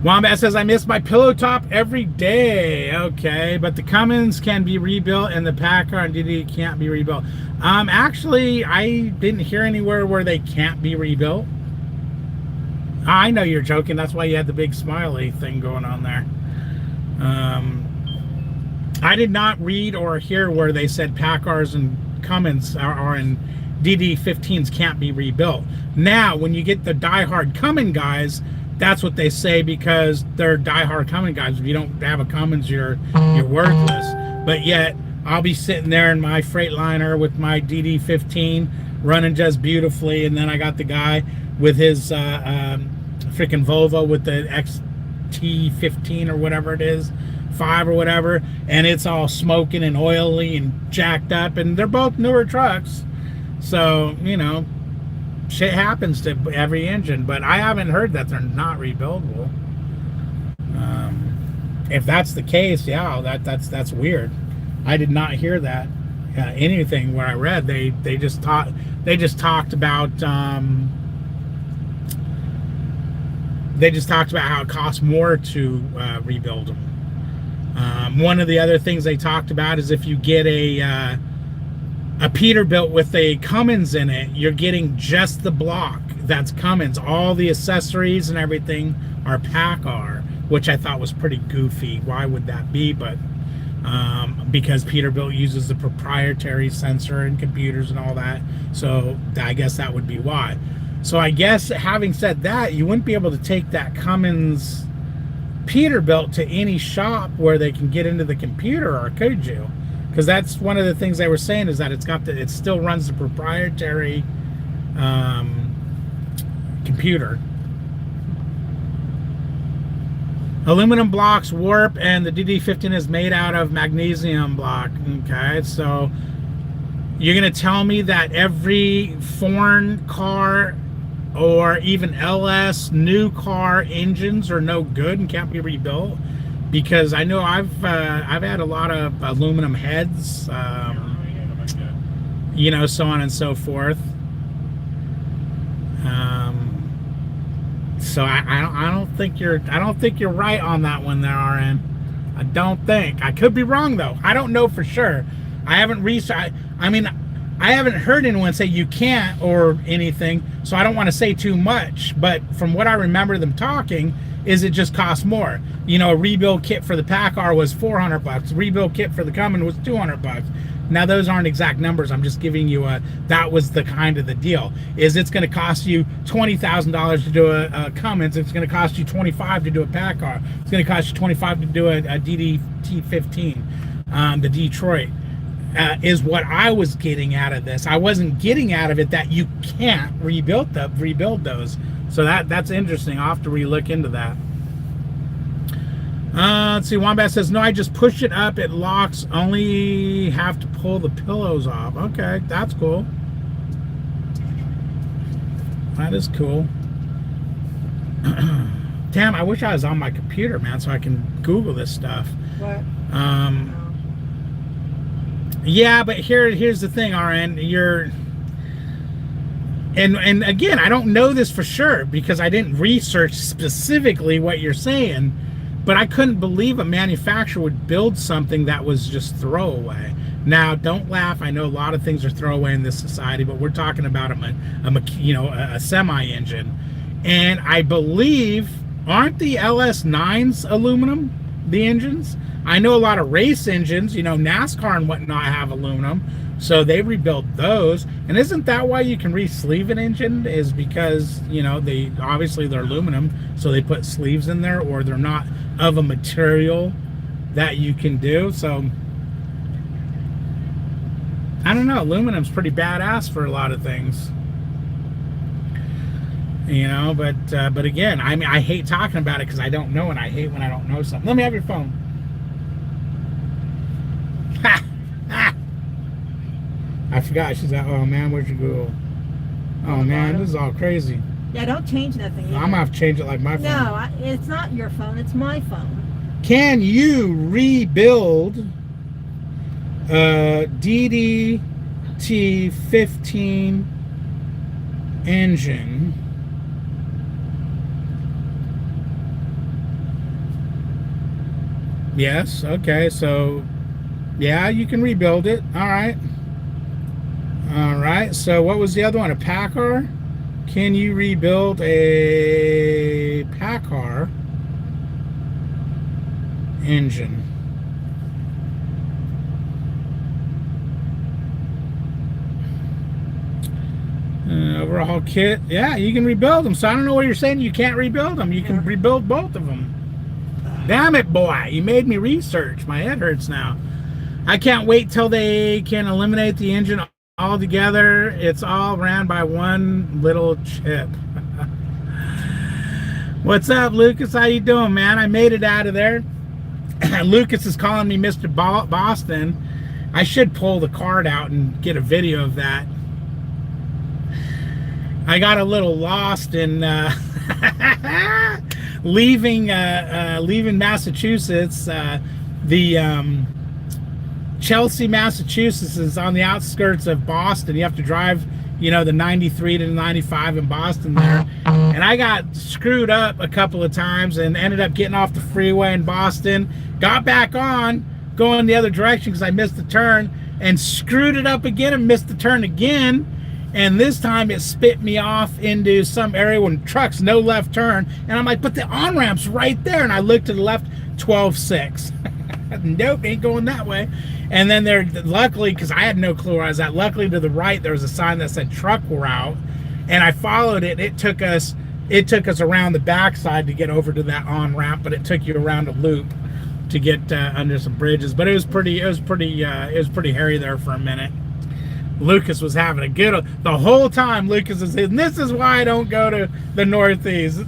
Wombat says, I miss my pillow top every day. Okay, but the Cummins can be rebuilt and the Packard and DD can't be rebuilt. Actually, I didn't hear anywhere where they can't be rebuilt. I know you're joking. That's why you had the big smiley thing going on there. I did not read or hear where they said Packards and Cummins and DD15s can't be rebuilt. Now, when you get the diehard Cummins guys, that's what they say, because they're diehard Cummins guys. If you don't have a Cummins, you're worthless. But yet, I'll be sitting there in my Freightliner with my DD15 running just beautifully, and then I got the guy with his freaking Volvo with the XT15 or whatever it is, 5 or whatever, and it's all smoking and oily and jacked up, and they're both newer trucks. So, you know, shit happens to every engine, but I haven't heard that they're not rebuildable. If that's the case, yeah, that's weird. I did not hear that anything where I read. They just talked about how it costs more to rebuild them. One of the other things they talked about is if you get a Peterbilt with a Cummins in it, you're getting just the block that's Cummins. All the accessories and everything are Packard, which I thought was pretty goofy. Why would that be? But because Peterbilt uses the proprietary sensor and computers and all that, so I guess that would be why. So I guess, having said that, you wouldn't be able to take that Cummins Peterbilt to any shop where they can get into the computer, or could you? Because that's one of the things they were saying, is that it still runs the proprietary computer. Aluminum blocks warp, and the DD15 is made out of magnesium block. Okay, so you're gonna tell me that every foreign car or even LS new car engines are no good and can't be rebuilt? Because I know I've had a lot of aluminum heads, you know, so on and so forth. So I don't think you're right on that one there, RN. I don't think. I could be wrong though. I don't know for sure. I haven't researched. I mean, I haven't heard anyone say you can't or anything, so I don't want to say too much. But from what I remember them talking, is it just costs more. You know, a rebuild kit for the Packard was $400. A rebuild kit for the Cummins was $200. Now, those aren't exact numbers. I'm just giving you that was the kind of the deal. Is it's going to cost you $20,000 to do a Cummins. It's going to cost you $25,000 to do a Packard. It's going to cost you $25,000 to do a DD15, the Detroit. Is what I was getting out of this. I wasn't getting out of it that you can't rebuild those. So that's interesting. I'll have to re-look into that. Let's see. Wombat says, no, I just push it up. It locks. Only have to pull the pillows off. Okay, that's cool. That is cool. Damn, I wish I was on my computer, man, so I can Google this stuff. What? Yeah, but here's the thing, RN. And again, I don't know this for sure because I didn't research specifically what you're saying, but I couldn't believe a manufacturer would build something that was just throwaway. Now, don't laugh. I know a lot of things are throwaway in this society, but we're talking about a semi-engine. And I believe, aren't the LS9s aluminum, the engines? I know a lot of race engines, you know, NASCAR and whatnot have aluminum, So they rebuilt those. And isn't that why you can re-sleeve an engine? Is because, you know, they obviously they're aluminum, so they put sleeves in there, or they're not of a material that you can do. So I don't know, aluminum's pretty badass for a lot of things. You know, but again, I mean, I hate talking about it because I don't know, and I hate when I don't know something. Let me have your phone. Ha! Ha! I forgot. She's like, oh man, where'd you go? Oh man, this is all crazy. Yeah, don't change nothing. I'm gonna have to change it like my phone. No, it's not your phone. It's my phone. Can you rebuild DDT-15 engine? Yes, okay, so yeah, you can rebuild it. All right. All right, so what was the other one? A PACCAR? Can you rebuild a PACCAR engine? Overhaul kit. Yeah, you can rebuild them. So I don't know what you're saying. You can't rebuild them. You can rebuild both of them. Damn it, boy. You made me research. My head hurts now. I can't wait till they can eliminate the engine altogether. It's all ran by one little chip. What's up, Lucas? How you doing, man? I made it out of there. Lucas is calling me Mr. Boston. I should pull the card out and get a video of that. I got a little lost in leaving Massachusetts. Chelsea, Massachusetts is on the outskirts of Boston. You have to drive, you know, the 93 to the 95 in Boston there. And I got screwed up a couple of times and ended up getting off the freeway in Boston. Got back on, going the other direction because I missed the turn, and screwed it up again and missed the turn again. And this time it spit me off into some area when trucks, no left turn. And I'm like, but the on-ramp's right there. And I looked to the left, 12.6. Nope, ain't going that way. And then there, luckily, because I had no clue where I was at, luckily to the right, there was a sign that said truck route. And I followed it. It took us around the backside to get over to that on-ramp, but it took you around a loop to get under some bridges. But it was pretty hairy there for a minute. Lucas was having a good, the whole time Lucas was saying, this is why I don't go to the Northeast.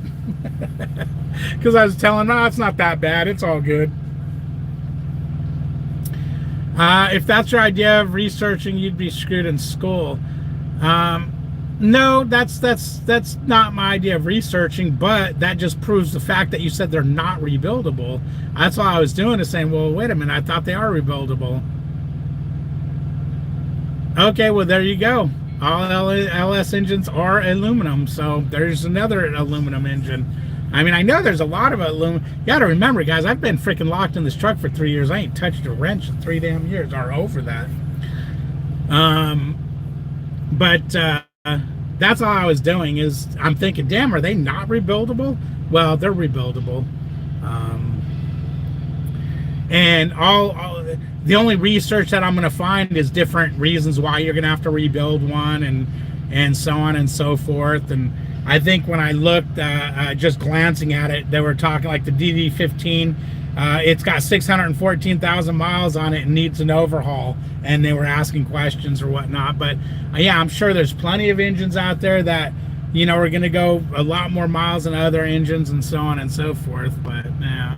Because I was telling him, no, it's not that bad. It's all good. If that's your idea of researching, you'd be screwed in school. No, that's not my idea of researching, but that just proves the fact that you said they're not rebuildable. That's all I was doing, is saying, well, wait a minute, I thought they are rebuildable. Okay, well, there you go. All LS engines are aluminum, so there's another aluminum engine. I mean, I know there's a lot of aluminum. You gotta remember, guys, I've been freaking locked in this truck for 3 years. I ain't touched a wrench in 3 damn years, or over that. That's all I was doing, is I'm thinking, damn, are they not rebuildable? Well, they're rebuildable. And the only research that I'm going to find is different reasons why you're going to have to rebuild one, and so on and so forth. And I think when I looked, just glancing at it, they were talking like the DD15. It's got 614,000 miles on it and needs an overhaul. And they were asking questions or whatnot. But yeah, I'm sure there's plenty of engines out there that, you know, are going to go a lot more miles than other engines and so on and so forth. But yeah.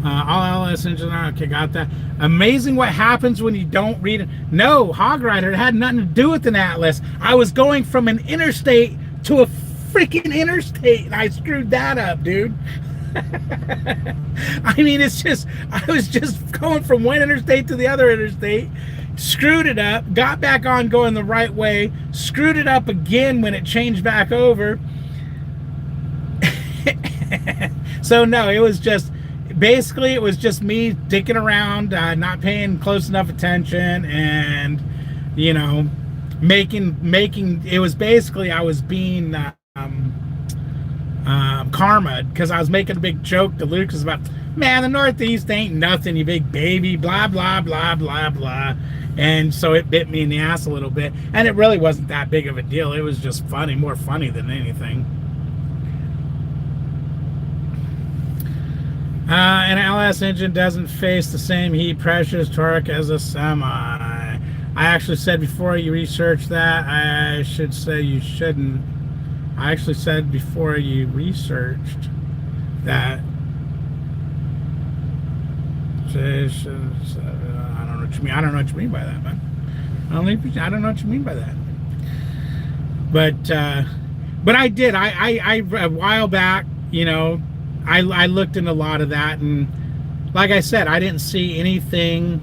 All LS engines are okay. Got that. Amazing what happens when you don't read it. No, Hog Rider, it had nothing to do with an Atlas. I was going from an interstate to a freaking interstate, and I screwed that up, dude. I mean, it's just, I was just going from one interstate to the other interstate, screwed it up, got back on going the right way, screwed it up again when it changed back over. So no, it was just, basically it was just me dicking around, not paying close enough attention, and, you know, making it was basically, I was being karma, because I was making a big joke to Lucas about, man, the Northeast ain't nothing, you big baby, blah, blah, blah, blah, blah. And so it bit me in the ass a little bit. And it really wasn't that big of a deal. It was just funny, more funny than anything. An LS engine doesn't face the same heat, pressures, torque as a semi. I actually said before you research that, I should say you shouldn't. I actually said before you researched that. I don't know what you mean. I don't know what you mean by that, man. I don't know what you mean by that. But I did. I a while back, you know, I looked into a lot of that, and like I said, I didn't see anything.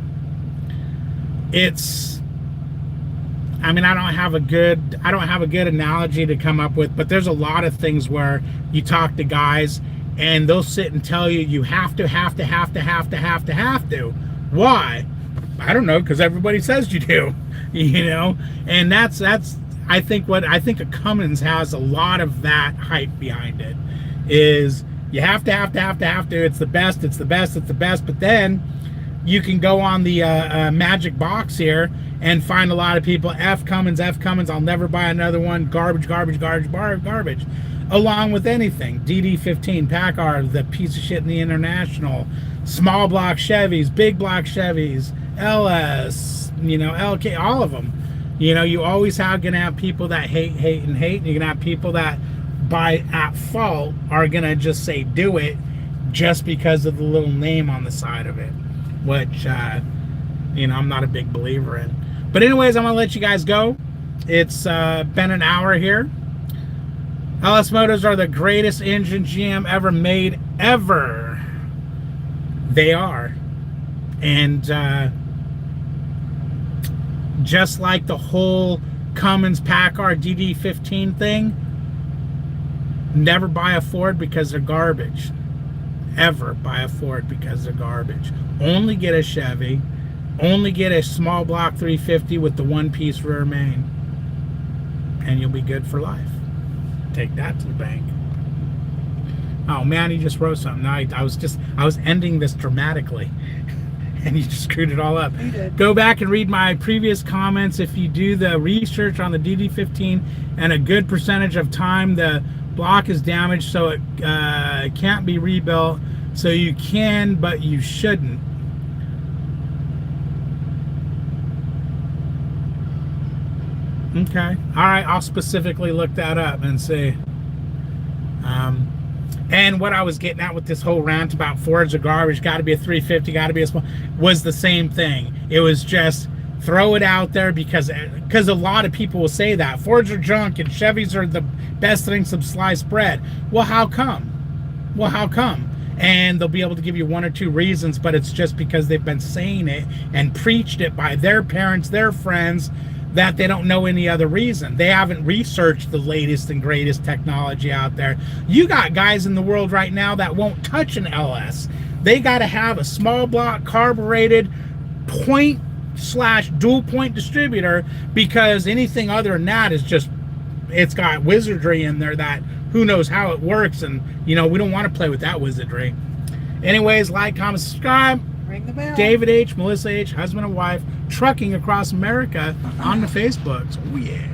I mean, I don't have a good analogy to come up with, but there's a lot of things where you talk to guys and they'll sit and tell you have to. Why? I don't know, because everybody says you do, you know. And that's I think a Cummins has a lot of that hype behind it. Is you have to. It's the best. But then you can go on the magic box here and find a lot of people, F Cummins, I'll never buy another one, garbage. Along with anything, DD15, Packard, the piece of shit in the International, small block Chevys, big block Chevys, LS, you know, LK, all of them. You know, you always gonna have people that hate. And you're gonna have people that, by at fault, are gonna just say do it just because of the little name on the side of it, which you know, I'm not a big believer in. But anyways, I'm gonna let you guys go. It's been an hour here. LS Motors are the greatest engine GM ever made, ever. They are. And just like the whole Cummins Packard DD15 thing, never buy a Ford because they're garbage. Ever buy a Ford because they're garbage. Only get a Chevy. Only get a small block 350 with the one-piece rear main. And you'll be good for life. Take that to the bank. Oh man, he just wrote something. No, I was ending this dramatically. And you just screwed it all up. You did. Go back and read my previous comments. If you do the research on the DD15 and a good percentage of time, the block is damaged, so it can't be rebuilt. So you can, but you shouldn't. Okay. All right. I'll specifically look that up and see. And what I was getting at with this whole rant about Fords are garbage, got to be a 350, got to be a small, was the same thing. It was just throw it out there because a lot of people will say that Fords are junk and Chevys are the best thing since sliced bread. Well, how come? And they'll be able to give you one or two reasons, but it's just because they've been saying it and preached it by their parents, their friends, that they don't know any other reason. They haven't researched the latest and greatest technology out there. You got guys in the world right now that won't touch an LS. They got to have a small block carbureted point/dual point distributor, because anything other than that is just, it's got wizardry in there that who knows how it works, and you know, we don't want to play with that wizardry. Anyways, like, comment, subscribe. Ring the bell. David H, Melissa H, husband and wife, trucking across America on the Facebooks. Oh yeah.